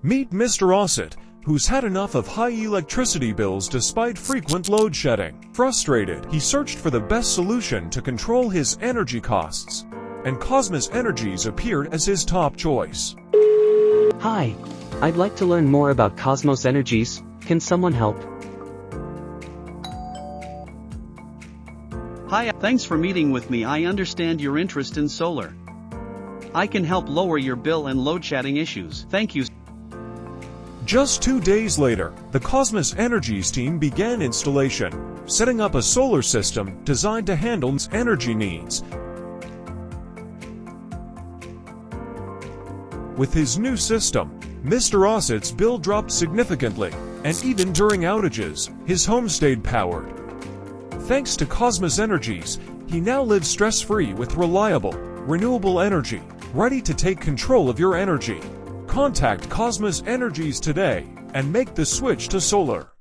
Meet Mr. Ossett, who's had enough of high electricity bills despite frequent load shedding. Frustrated, he searched for the best solution to control his energy costs, and Cosmos Energies appeared as his top choice. Hi, I'd like to learn more about Cosmos Energies. Can someone help? Hi, thanks for meeting with me. I understand your interest in solar. I can help lower your bill and load shedding issues. Thank you. Just 2 days later, the Cosmos Energies team began installation, setting up a solar system designed to handle its energy needs. With his new system, Mr. Ossett's bill dropped significantly, and even during outages, his home stayed powered. Thanks to Cosmos Energies, he now lives stress-free with reliable, renewable energy, ready to take control of your energy. Contact Cosmos Energies today and make the switch to solar.